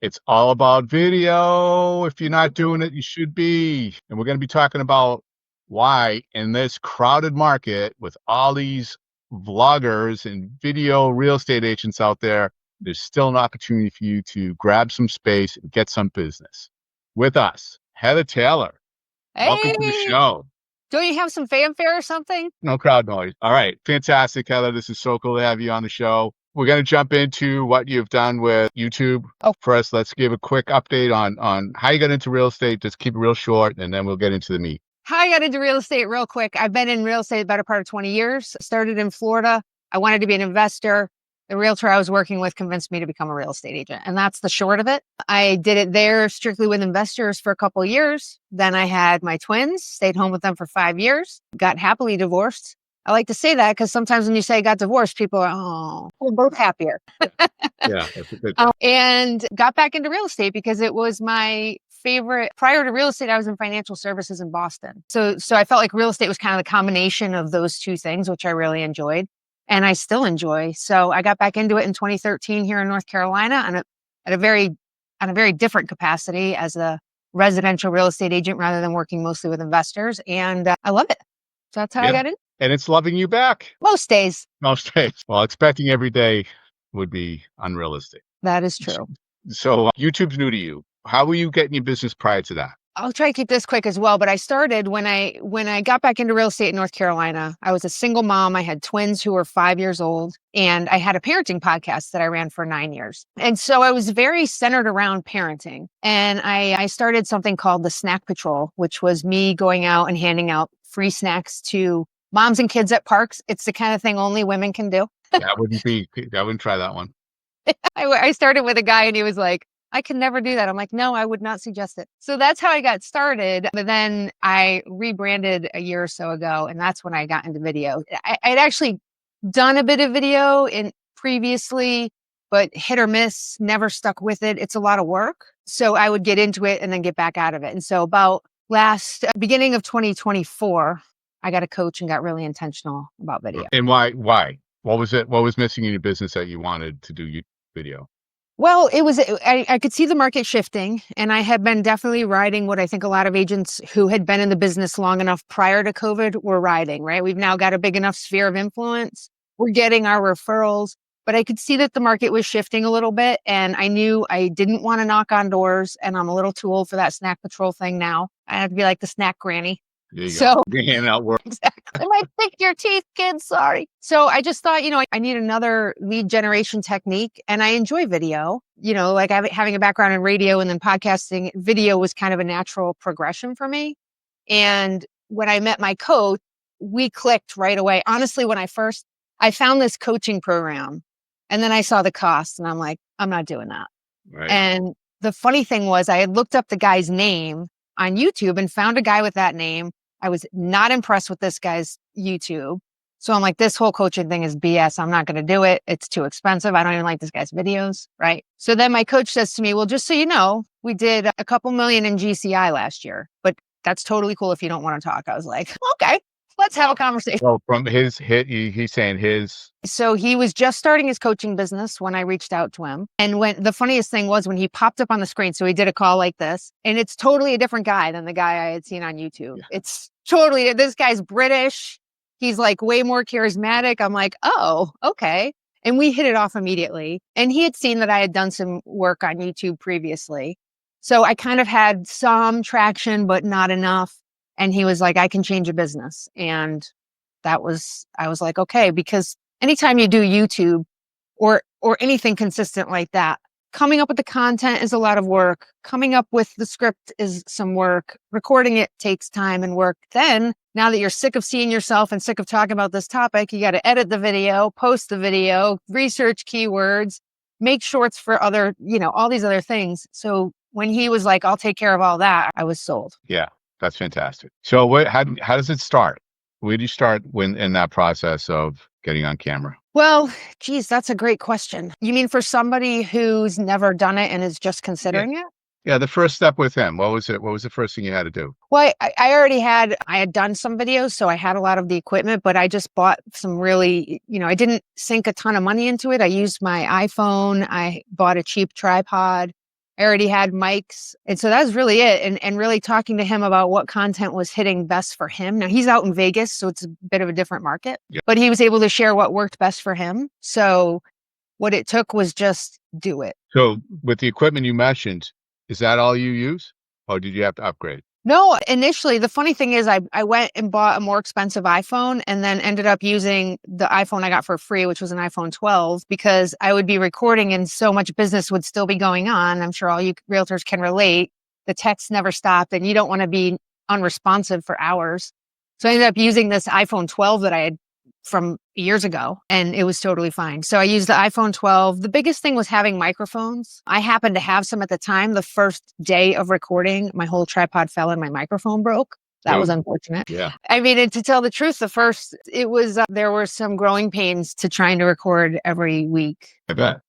It's all about video. If you're not doing it, you should be. And we're going to be talking about why in this crowded market with all these vloggers and video real estate agents out there, there's still an opportunity for you to grab some space and get some business. With us, Heather Taylor. Welcome to the Hey, show. don't you have some fanfare or something? No crowd noise. All right. Fantastic, Heather. This is so cool to have you on the show. We're going to jump into what you've done with YouTube. Oh. First, let's give a quick update on how you got into real estate. Just keep it real short, and then we'll get into the meat. How I got into real estate real quick. I've been in real estate the better part of 20 years. Started in Florida. I wanted to be an investor. The realtor I was working with convinced me to become a real estate agent. And that's the short of it. I did it there strictly with investors for a couple of years. Then I had my twins, stayed home with them for 5 years, got happily divorced. I like to say that because sometimes when you say I got divorced, people are, oh, we're both happier. Yeah, that's a good and got back into real estate because it was my favorite. Prior to real estate, I was in financial services in Boston. So I felt like real estate was kind of the combination of those two things, which I really enjoyed. And I still enjoy. So I got back into it in 2013 here in North Carolina on a very different capacity as a residential real estate agent rather than working mostly with investors. And I love it. So that's how I got in. And it's loving you back. Most days. Most days. Well, expecting every day would be unrealistic. That is true. So YouTube's new to you. How were you getting your business prior to that? I'll try to keep this quick as well, but I started when I got back into real estate in North Carolina. I was a single mom. I had twins who were 5 years old, and I had a parenting podcast that I ran for 9 years. And so I was very centered around parenting. And I started something called the Snack Patrol, which was me going out and handing out free snacks to moms and kids at parks. It's the kind of thing only women can do. I wouldn't try that one. I started with a guy and he was like, I can never do that. I'm like, no, I would not suggest it. So that's how I got started. But then I rebranded a year or so ago, and that's when I got into video. I'd actually done a bit of video previously, but hit or miss, never stuck with it. It's a lot of work. So I would get into it and then get back out of it. And so about beginning of 2024, I got a coach and got really intentional about video. And why? What was it? What was missing in your business that you wanted to do video? Well, I could see the market shifting, and I had been definitely riding what I think a lot of agents who had been in the business long enough prior to COVID were riding, right? We've now got a big enough sphere of influence. We're getting our referrals, but I could see that the market was shifting a little bit, and I knew I didn't want to knock on doors, and I'm a little too old for that Snack Patrol thing now. I have to be like the snack granny. So out work. Exactly. I might pick your teeth, kids. Sorry. So I just thought, I need another lead generation technique, and I enjoy video. Like having a background in radio and then podcasting, video was kind of a natural progression for me. And when I met my coach, we clicked right away. Honestly, when I found this coaching program, and then I saw the cost, and I'm like, I'm not doing that. Right. And the funny thing was, I had looked up the guy's name on YouTube and found a guy with that name. I was not impressed with this guy's YouTube. So I'm like, this whole coaching thing is BS. I'm not going to do it. It's too expensive. I don't even like this guy's videos. Right. So then my coach says to me, well, just so you know, we did a couple million in GCI last year, but that's totally cool if you don't want to talk. I was like, okay, let's have a conversation. Well, from his hit, he's saying his. So he was just starting his coaching business when I reached out to him. And the funniest thing was when he popped up on the screen, so he did a call like this, and it's totally a different guy than the guy I had seen on YouTube. Yeah. It's totally, this guy's British. He's like way more charismatic. I'm like, oh, okay. And we hit it off immediately. And he had seen that I had done some work on YouTube previously. So I kind of had some traction, but not enough. And he was like, I can change a business. And I was like, okay, because anytime you do YouTube or anything consistent like that, coming up with the content is a lot of work. Coming up with the script is some work. Recording it takes time and work. Then, now that you're sick of seeing yourself and sick of talking about this topic, you got to edit the video, post the video, research keywords, make shorts for other, all these other things. So when he was like, I'll take care of all that, I was sold. Yeah, that's fantastic. So how does it start? Where do you start in that process of getting on camera? Well, geez, that's a great question. You mean for somebody who's never done it and is just considering it? Yeah, the first step with him. What was it? What was the first thing you had to do? Well, I had done some videos, so I had a lot of the equipment, but I just bought some really, I didn't sink a ton of money into it. I used my iPhone. I bought a cheap tripod. I already had mics. And so that was really it. And really talking to him about what content was hitting best for him. Now he's out in Vegas, so it's a bit of a different market, but he was able to share what worked best for him. So what it took was just do it. So with the equipment you mentioned, is that all you use? Or did you have to upgrade? No, initially, the funny thing is I went and bought a more expensive iPhone and then ended up using the iPhone I got for free, which was an iPhone 12, because I would be recording and so much business would still be going on. I'm sure all you realtors can relate. The text never stopped and you don't want to be unresponsive for hours. So I ended up using this iPhone 12 that I had from years ago, and it was totally fine. So I used the iPhone 12. The biggest thing was having microphones. I happened to have some at the time. The first day of recording, my whole tripod fell and my microphone broke. That was unfortunate. Yeah. I mean, and to tell the truth, there were some growing pains to trying to record every week. I bet.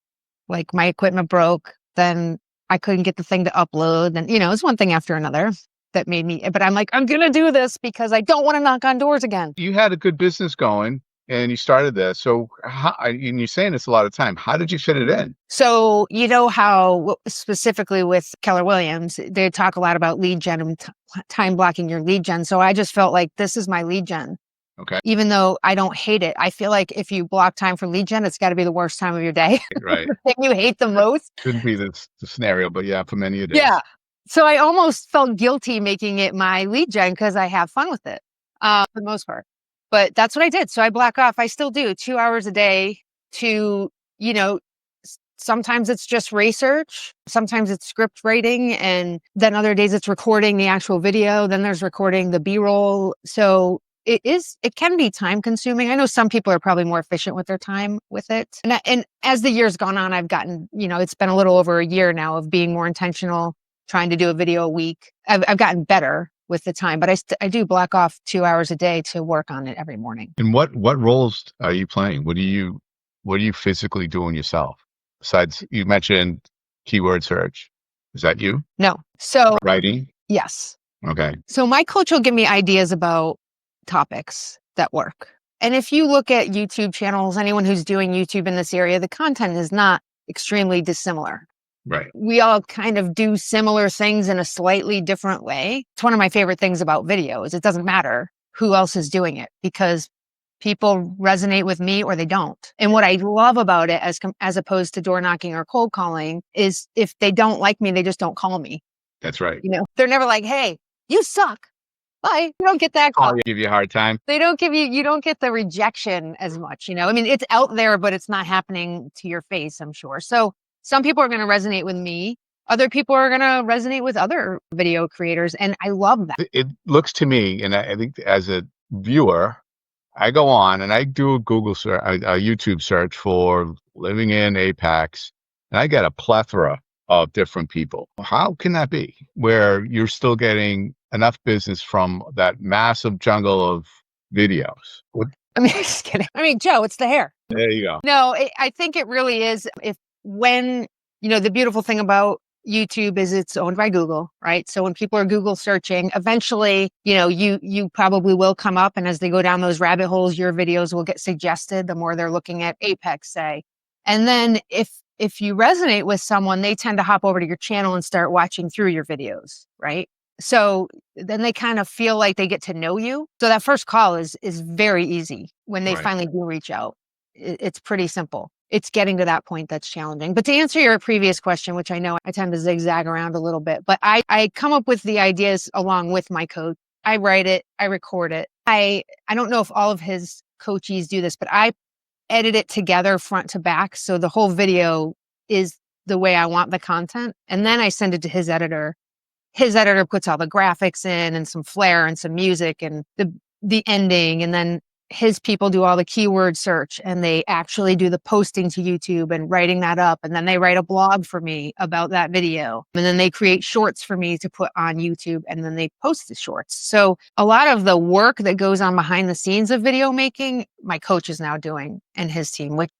Like my equipment broke, then I couldn't get the thing to upload. And, it's one thing after another that made me, but I'm like, I'm going to do this because I don't want to knock on doors again. You had a good business going and you started this. So and you're saying this a lot of time. How did you fit it in? So, how specifically with Keller Williams, they talk a lot about lead gen and time blocking your lead gen. So I just felt like this is my lead gen. Okay. Even though I don't hate it, I feel like if you block time for lead gen, it's got to be the worst time of your day. Right. The thing you hate the most. Shouldn't be the scenario, but yeah, for many days. Yeah. So I almost felt guilty making it my lead gen because I have fun with it for the most part. But that's what I did. So I block off. I still do 2 hours a day to, sometimes it's just research. Sometimes it's script writing. And then other days it's recording the actual video. Then there's recording the B-roll. So it can be time consuming. I know some people are probably more efficient with their time with it. And as the years gone on, I've gotten, it's been a little over a year now of being more intentional, trying to do a video a week. I've gotten better with the time, but I do block off 2 hours a day to work on it every morning. And what roles are you playing? What are you physically doing yourself? Besides, you mentioned keyword search. Is that you? No. So writing? Yes. Okay. So my coach will give me ideas about topics that work. And if you look at YouTube channels, anyone who's doing YouTube in this area, the content is not extremely dissimilar. Right. We all kind of do similar things in a slightly different way. It's one of my favorite things about video is it doesn't matter who else is doing it because people resonate with me or they don't. And what I love about it as opposed to door knocking or cold calling is if they don't like me, they just don't call me. That's right. They're never like, hey, you suck. Bye. You don't get that call. Give you a hard time. They don't you don't get the rejection as much, I mean, it's out there, but it's not happening to your face, I'm sure. So some people are going to resonate with me. Other people are going to resonate with other video creators. And I love that. It looks to me, and I think as a viewer, I go on and I do a Google search, a YouTube search for living in Apex, and I get a plethora of different people. How can that be where you're still getting enough business from that massive jungle of videos? I mean, just kidding. I mean, Joe, it's the hair. There you go. No, I think it really is. When the beautiful thing about YouTube is it's owned by Google, right? So when people are Google searching, eventually, you probably will come up, and as they go down those rabbit holes, your videos will get suggested the more they're looking at Apex, say. And then if you resonate with someone, they tend to hop over to your channel and start watching through your videos, right? So then they kind of feel like they get to know you. So that first call is very easy when they finally do reach out. It's pretty simple. It's getting to that point that's challenging. But to answer your previous question, which I know I tend to zigzag around a little bit, but I come up with the ideas along with my coach. I write it, I record it. I don't know if all of his coachees do this, but I edit it together front to back. So the whole video is the way I want the content. And then I send it to his editor. His editor puts all the graphics in and some flair and some music and the ending. And then his people do all the keyword search and they actually do the posting to YouTube and writing that up. And then they write a blog for me about that video. And then they create shorts for me to put on YouTube and then they post the shorts. So a lot of the work that goes on behind the scenes of video making, my coach is now doing and his team, which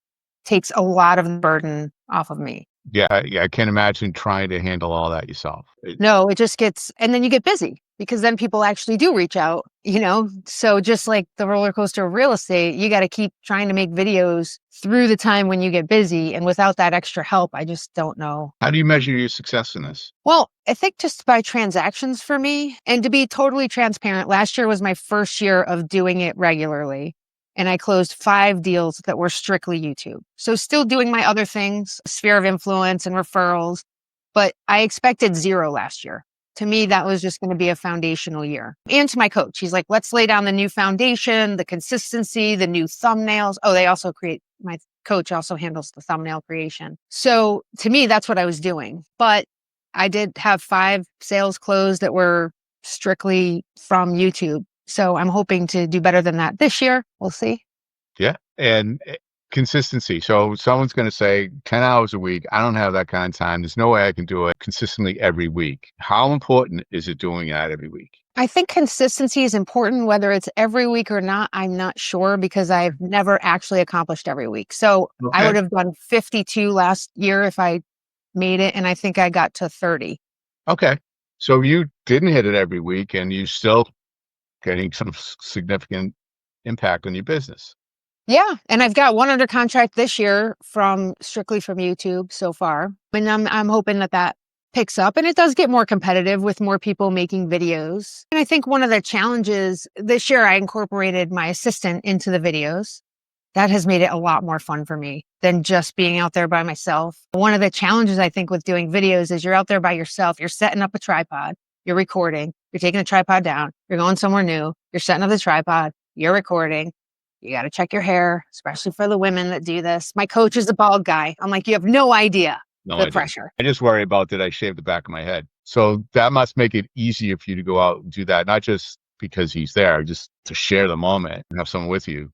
takes a lot of the burden off of me. Yeah, I can't imagine trying to handle all that yourself. No, it just gets, and then you get busy. because then people actually do reach out, So just like the roller coaster of real estate, you got to keep trying to make videos through the time when you get busy. And without that extra help, I just don't know. How do you measure your success in this? Well, I think just by transactions for me. And to be totally transparent, last year was my first year of doing it regularly. And I closed 5 deals that were strictly YouTube. So still doing my other things, sphere of influence and referrals, but I expected 0 last year. To me, that was just going to be a foundational year. And to my coach, he's like, let's lay down the new foundation, the consistency, the new thumbnails. Oh, my coach also handles the thumbnail creation. So to me, that's what I was doing. But I did have 5 sales closed that were strictly from YouTube. So I'm hoping to do better than that this year. We'll see. Yeah. And consistency. So someone's going to say 10 hours a week. I don't have that kind of time. There's no way I can do it consistently every week. How important is it doing that every week? I think consistency is important, whether it's every week or not. I'm not sure because I've never actually accomplished every week. So I would have done 52 last year if I made it. And I think I got to 30. Okay. So you didn't hit it every week and you still getting some significant impact on your business. Yeah. And I've got 1 under contract this year strictly from YouTube so far. And I'm hoping that picks up, and it does get more competitive with more people making videos. And I think one of the challenges this year, I incorporated my assistant into the videos. That has made it a lot more fun for me than just being out there by myself. One of the challenges I think with doing videos is you're out there by yourself. You're setting up a tripod, you're recording, you're taking the tripod down, you're going somewhere new, you're setting up the tripod, you're recording. You got to check your hair, especially for the women that do this. My coach is a bald guy. I'm like, you have no idea the pressure. I just worry about, did I shave the back of my head? So that must make it easier for you to go out and do that, not just because he's there, just to share the moment and have someone with you.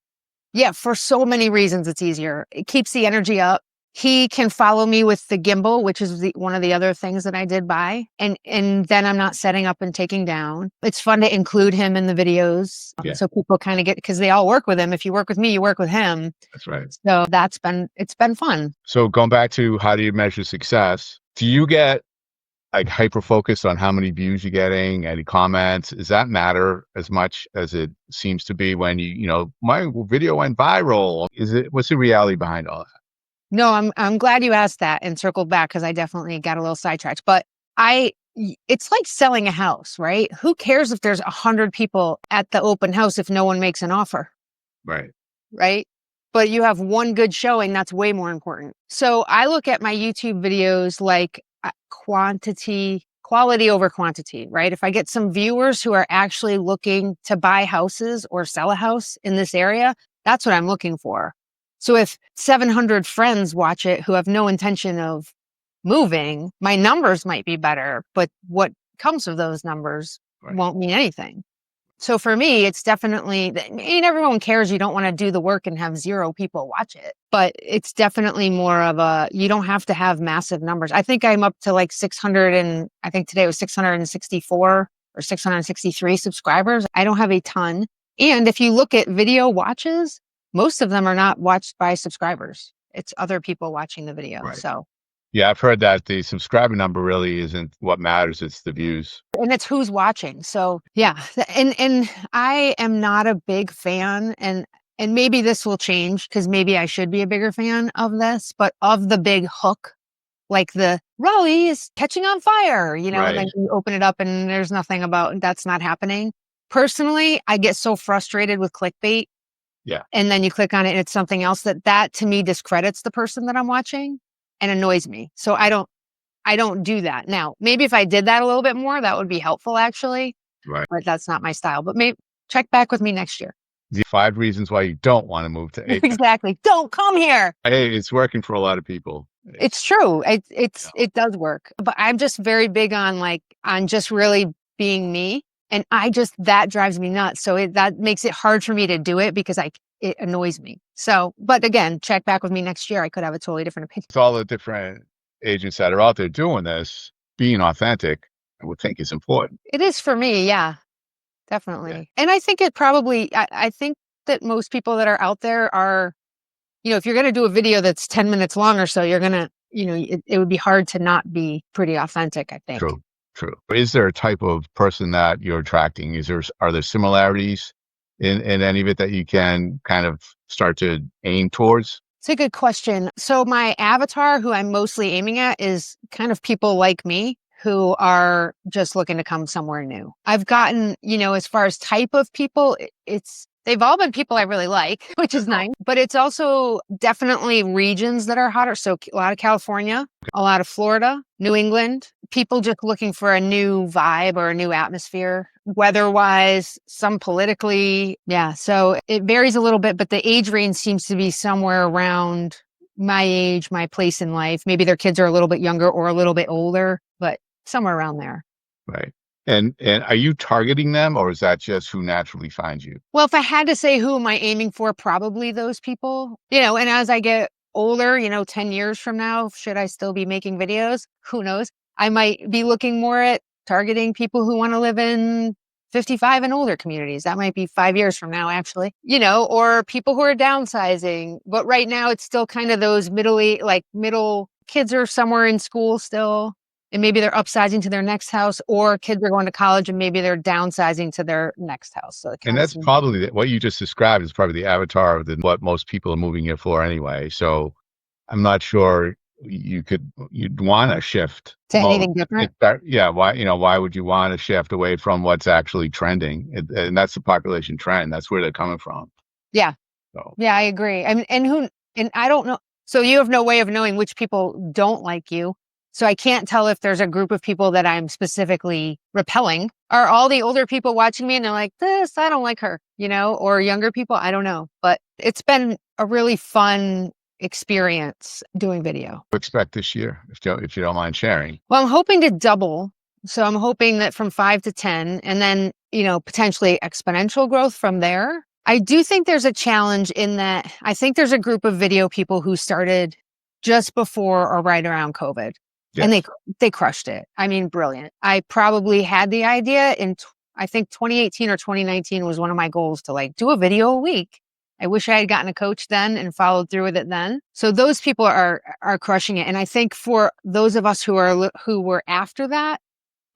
Yeah, for so many reasons, it's easier. It keeps the energy up. He can follow me with the gimbal, which is one of the other things that I did buy. And then I'm not setting up and taking down. It's fun to include him in the videos. So people kind of get, because they all work with him. If you work with me, you work with him. That's right. So it's been fun. So going back to how do you measure success? Do you get like hyper focused on how many views you're getting, any comments? Does that matter as much as it seems to be when my video went viral? What's the reality behind all that? No, I'm glad you asked that and circled back, because I definitely got a little sidetracked. But it's like selling a house, right? Who cares if there's 100 people at the open house if no one makes an offer? Right. Right. But you have one good showing, that's way more important. So I look at my YouTube videos like quality over quantity, right? If I get some viewers who are actually looking to buy houses or sell a house in this area, that's what I'm looking for. So if 700 friends watch it who have no intention of moving, my numbers might be better, but what comes of those numbers won't mean anything. So for me, it's definitely, everyone cares you don't want to do the work and have 0 people watch it, but it's definitely more of you don't have to have massive numbers. I think I'm up to like 600 and I think today was 664 or 663 subscribers. I don't have a ton. And if you look at video watches, most of them are not watched by subscribers. It's other people watching the video. Right. So yeah, I've heard that the subscriber number really isn't what matters. It's the views. And it's who's watching. So yeah. And I am not a big fan, and maybe this will change because maybe I should be a bigger fan of this, but of the big hook, like the Raleigh is catching on fire, Right. and then you open it up and there's nothing about, that's not happening. Personally, I get so frustrated with clickbait. Yeah. And then you click on it and it's something else that to me discredits the person that I'm watching and annoys me. So I don't do that. Now, maybe if I did that a little bit more, that would be helpful actually. Right. But that's not my style. But maybe check back with me next year. The 5 reasons why you don't want to move to Apex. Exactly. Don't come here. Hey, it's working for a lot of people. It's true. It does work. But I'm just very big on just really being me. And that drives me nuts. So that makes it hard for me to do it because it annoys me. So, but again, check back with me next year. I could have a totally different opinion. With all the different agents that are out there doing this, being authentic, I would think is important. It is for me. Yeah, definitely. Yeah. And I think I think that most people that are out there are, if you're going to do a video that's 10 minutes long or so, you're going to, it would be hard to not be pretty authentic, I think. True. Is there a type of person that you're attracting? Are there similarities in any of it that you can kind of start to aim towards? It's a good question. So my avatar, who I'm mostly aiming at, is kind of people like me who are just looking to come somewhere new. I've gotten, as far as type of people, they've all been people I really like, which is nice, but it's also definitely regions that are hotter. So a lot of California, a lot of Florida, New England, people just looking for a new vibe or a new atmosphere, weather-wise, some politically. Yeah, so it varies a little bit, but the age range seems to be somewhere around my age, my place in life. Maybe their kids are a little bit younger or a little bit older, but somewhere around there. Right. And are you targeting them, or is that just who naturally finds you? Well, if I had to say who am I aiming for, probably those people, and as I get older, 10 years from now, should I still be making videos? Who knows? I might be looking more at targeting people who want to live in 55 and older communities. That might be 5 years from now, actually, or people who are downsizing. But right now it's still kind of those middle kids are somewhere in school still. And maybe they're upsizing to their next house, or kids are going to college and maybe they're downsizing to their next house. So And that's probably what you just described is probably the avatar of what most people are moving here for anyway. So I'm not sure you'd want to shift to anything different. Yeah. Why would you want to shift away from what's actually trending? And that's the population trend. That's where they're coming from. Yeah. So. Yeah, I agree. And I don't know. So you have no way of knowing which people don't like you. So I can't tell if there's a group of people that I'm specifically repelling. Are all the older people watching me and they're like, this, I don't like her, or younger people? I don't know. But it's been a really fun experience doing video. Expect this year, if you don't mind sharing. Well, I'm hoping to double. So I'm hoping that from 5 to 10 and then, potentially exponential growth from there. I do think there's a challenge in that I think there's a group of video people who started just before or right around COVID. Yes. And they crushed it. I mean, brilliant. I probably had the idea I think 2018 or 2019 was one of my goals to do a video a week. I wish I had gotten a coach then and followed through with it then. So those people are crushing it. And I think for those of us who were after that,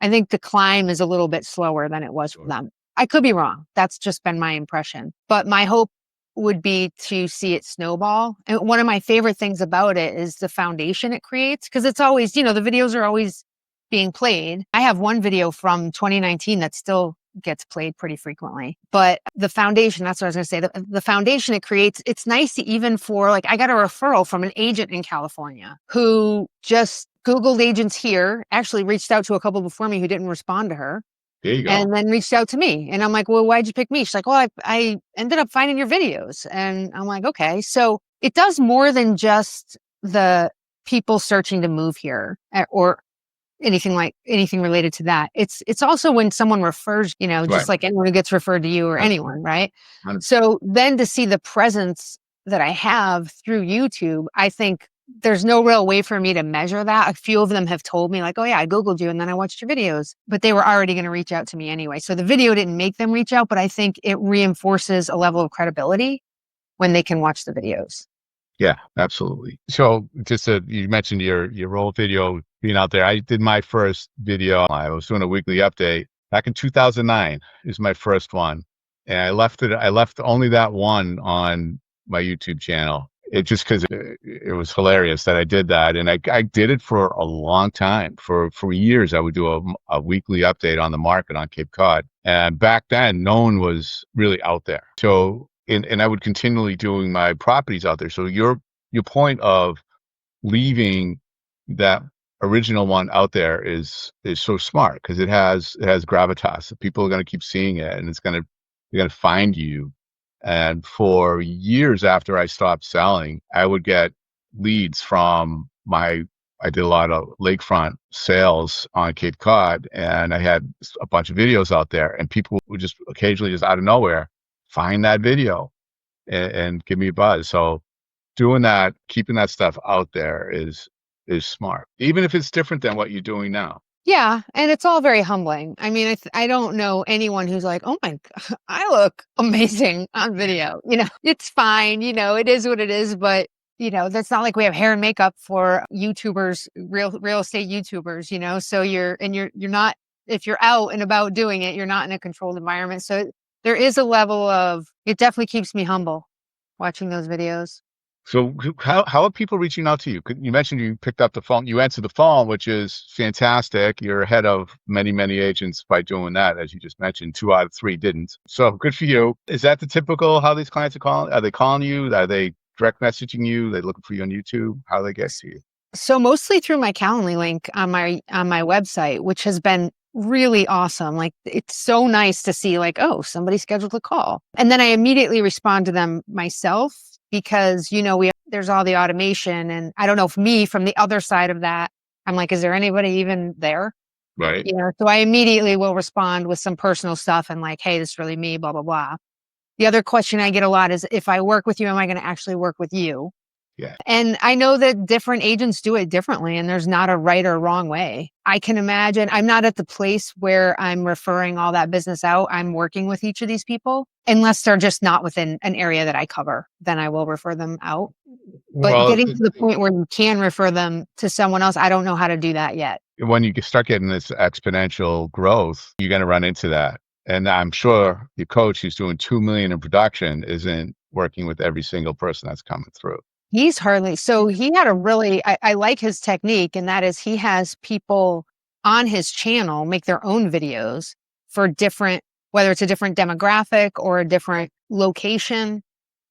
I think the climb is a little bit slower than it was for them. I could be wrong. That's just been my impression. But my hope would be to see it snowball. And one of my favorite things about it is the foundation it creates, because it's always, the videos are always being played. I have one video from 2019 that still gets played pretty frequently. But the foundation, that's what I was going to say, the foundation it creates, it's nice to even for I got a referral from an agent in California who just Googled agents here, actually reached out to a couple before me who didn't respond to her. There you go. And then reached out to me. And I'm like, well, why'd you pick me? She's like, well, I ended up finding your videos. And I'm like, okay. So it does more than just the people searching to move here or anything related to that. It's also when someone refers, just like anyone who gets referred to you or anyone, right? 100%. So then to see the presence that I have through YouTube, I think there's no real way for me to measure that. A few of them have told me oh yeah, I Googled you and then I watched your videos, but they were already going to reach out to me anyway. So the video didn't make them reach out, but I think it reinforces a level of credibility when they can watch the videos. Yeah, absolutely. So just you mentioned your old video being out there. I did my first video. I was doing a weekly update back in 2009 is my first one. And I left only that one on my YouTube channel. It just because it was hilarious that I did that. And I did it for a long time. For years, I would do a weekly update on the market on Cape Cod. And back then, no one was really out there. So, and I would continually doing my properties out there. So your point of leaving that original one out there is so smart because it has gravitas. People are going to keep seeing it and they're going to find you. And for years after I stopped selling, I would get leads from I did a lot of lakefront sales on Cape Cod, and I had a bunch of videos out there, and people would just occasionally, just out of nowhere, find that video and give me a buzz. So doing that, keeping that stuff out there is smart, even if it's different than what you're doing now. Yeah. And it's all very humbling. I mean, I don't know anyone who's like, oh my God, I look amazing on video. It's fine. It is what it is. But, that's not like we have hair and makeup for YouTubers, real estate YouTubers, so you're not, if you're out and about doing it, you're not in a controlled environment. So there is a level of, it definitely keeps me humble watching those videos. So how are people reaching out to you? You mentioned you picked up the phone, you answered the phone, which is fantastic. You're ahead of many, many agents by doing that. As you just mentioned, 2 out of 3 didn't. So good for you. Is that the typical how these clients are calling? Are they calling you? Are they direct messaging you? Are they looking for you on YouTube? How do they get to you? So mostly through my Calendly link on my website, which has been really awesome. Like, it's so nice to see like, oh, somebody scheduled a call. And then I immediately respond to them myself because, there's all the automation, and I don't know if me from the other side of that, I'm like, is there anybody even there? Right. So I immediately will respond with some personal stuff and like, hey, this is really me, blah, blah, blah. The other question I get a lot is, if I work with you, am I going to actually work with you? Yeah. And I know that different agents do it differently, and there's not a right or wrong way. I can imagine I'm not at the place where I'm referring all that business out. I'm working with each of these people, unless they're just not within an area that I cover, then I will refer them out. But Well, getting to the point where you can refer them to someone else, I don't know how to do that yet. when you start getting this exponential growth, you're going to run into that. And I'm sure your coach who's doing 2 million in production isn't working with every single person that's coming through. He's hardly, so he had a really, I like his technique, and that is he has people on his channel make their own videos for different, whether it's a different demographic or a different location.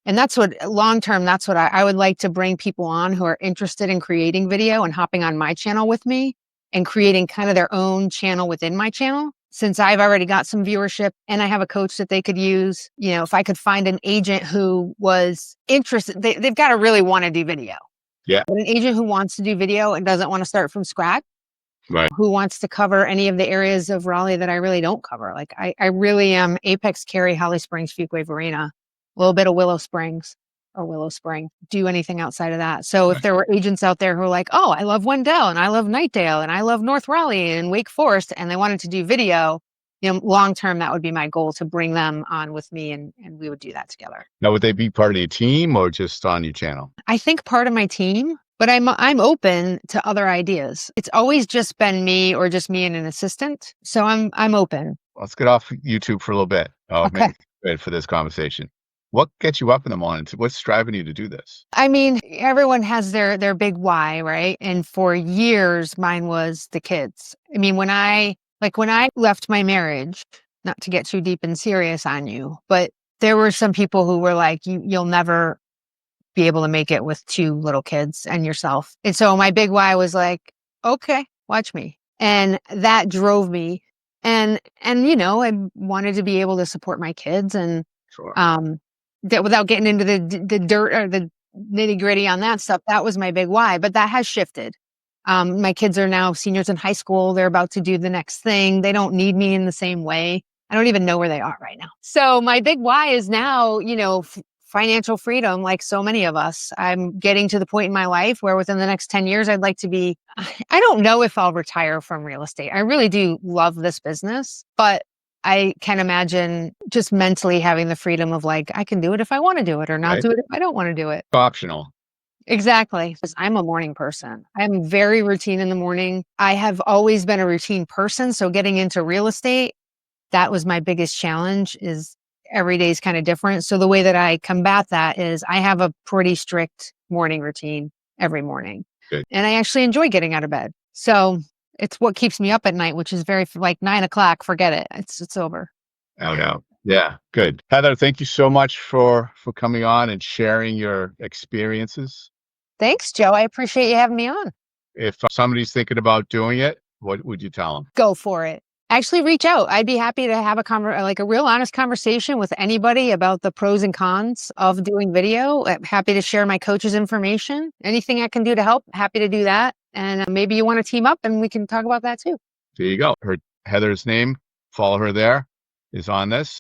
And that's what, long-term, that's what I would like to bring people on who are interested in creating video and hopping on my channel with me and creating kind of their own channel within my channel. Since I've already got some viewership and I have a coach that they could use, if I could find an agent who was interested, they've got to really want to do video. Yeah. But an agent who wants to do video and doesn't want to start from scratch, Right. who wants to cover any of the areas of Raleigh that I really don't cover. Like I really am Apex, Cary, Holly Springs, Fuquay, Varina, a little bit of Willow Springs or Willow Spring, do anything outside of that. So if there were agents out there who are like, oh, I love Wendell and I love Nightdale and I love North Raleigh and Wake Forest, and they wanted to do video, long-term, that would be my goal, to bring them on with me and we would do that together. Now, would they be part of your team or just on your channel? I think part of my team, but I'm open to other ideas. It's always just been me or just me and an assistant. So I'm open. Let's get off YouTube for a little bit. Okay. Maybe for this conversation. What gets you up in the morning? What's driving you to do this? I mean, everyone has their big why, right? And for years, mine was the kids. I mean, when I left my marriage, not to get too deep and serious on you, but there were some people who were like, you'll never be able to make it with 2 little kids and yourself. And so my big why was like, okay, watch me. And that drove me. And I wanted to be able to support my kids, and Sure. that without getting into the dirt or the nitty gritty on that stuff, that was my big why. But that has shifted. My kids are now seniors in high school. They're about to do the next thing. They don't need me in the same way. I don't even know where they are right now. So my big why is now, financial freedom, like so many of us. I'm getting to the point in my life where within the next 10 years, I'd like to be, I don't know if I'll retire from real estate. I really do love this business, but I can imagine just mentally having the freedom of like, I can do it if I want to do it or not do it if I don't want to do it. Optional. Exactly. I'm a morning person. I'm very routine in the morning. I have always been a routine person. So getting into real estate, that was my biggest challenge, is every day is kind of different. So the way that I combat that is I have a pretty strict morning routine every morning. Good. And I actually enjoy getting out of bed. So it's what keeps me up at night, which is very, like 9 o'clock, forget it. It's over. Out. Yeah, good. Heather, thank you so much for coming on and sharing your experiences. Thanks, Joe. I appreciate you having me on. If somebody's thinking about doing it, what would you tell them? Go for it. Actually, reach out. I'd be happy to have a real honest conversation with anybody about the pros and cons of doing video. I'm happy to share my coach's information. Anything I can do to help, happy to do that. And maybe you want to team up and we can talk about that too. There you go. Heather's name, follow her there, is on this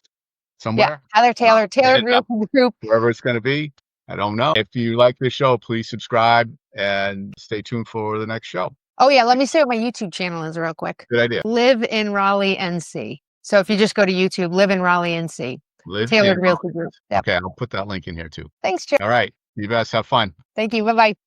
somewhere. Yeah, Heather Taylor, Taylored Realty Group. Wherever it's going to be. I don't know. If you like this show, please subscribe and stay tuned for the next show. Oh yeah, let me say what my YouTube channel is real quick. Good idea. Live in Raleigh, NC. So if you just go to YouTube, Live in Raleigh, NC. Taylored Realty Group. Yep. Okay, I'll put that link in here too. Thanks, Joe. All right. You best have fun. Thank you. Bye bye.